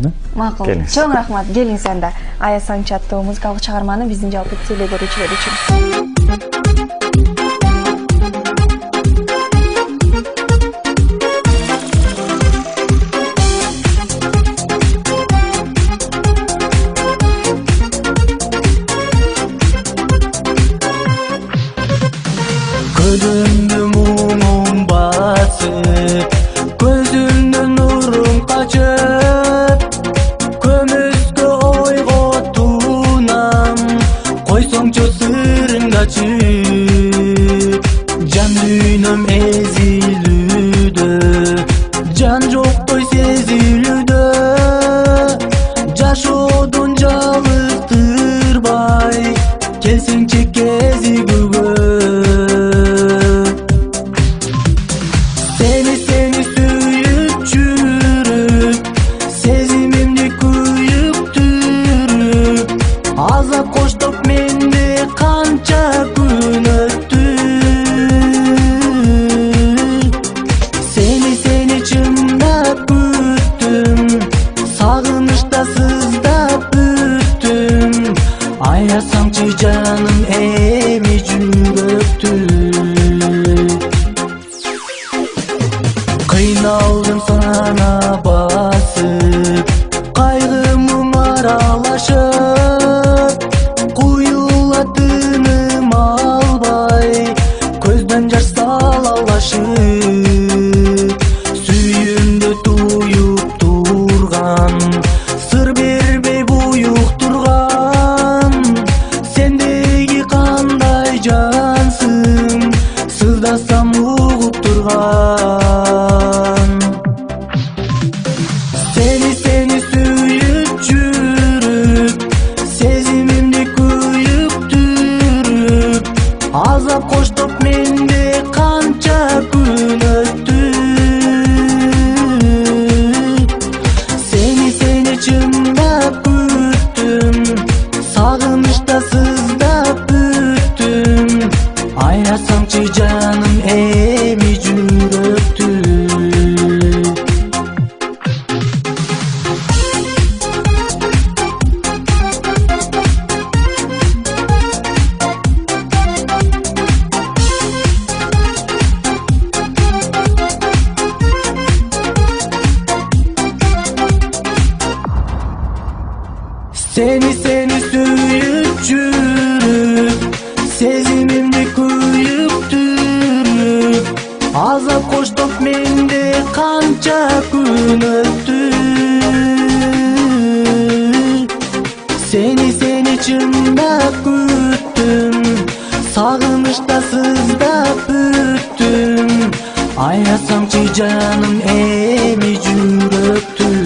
да? Макул. Келиңиз. Чоң рахмат. Келиңиз анда. Аясан чаттуу музыкалык чыгарманы биздин жалпы теле көрүүчүлөр үчүн. Gözümde mumum basıp, gözümden nurum kaçıp, kömüzgө oygo tunam, koysoңчу sırrın kaçıp. Can düynüm ezilüdü, can joktoy sezilüdü, жашоодон жалыктырбай, келсеңчи кезигүүгө. Seni suyup çürüp, sezimimdi kuyup türüp, azap koştup mende kança gün öttü. Seni çımdap küttüm, sağınışta sızdap büttüm. Aylasaңчы canım emi жүрөктü. Kıynaldım sana basıp, kaygımın aralaşıp, kuyuladığım albay, gözden yaş salalaşıp, suyumdu tuyup durgan, sır berbey buyuk durgan, sendeki kanday cansın, sızdasam uğup durgan. Seni suyup çürüp, sezimimdi kuyup türüp, azap koştup mende kança gün öttü. Seni çımdap küttüm, sağınışta sızdap büttüm. Aylasaңчы canım emi жүрөктü. Seni suyup çürüp, sezimimdi kuyup türüp, azap koştup mende kança gün öttü. Seni çımdap küttüm, sağınışta sızdap büttüm. Aylasaңчы canım emi жүрөктü.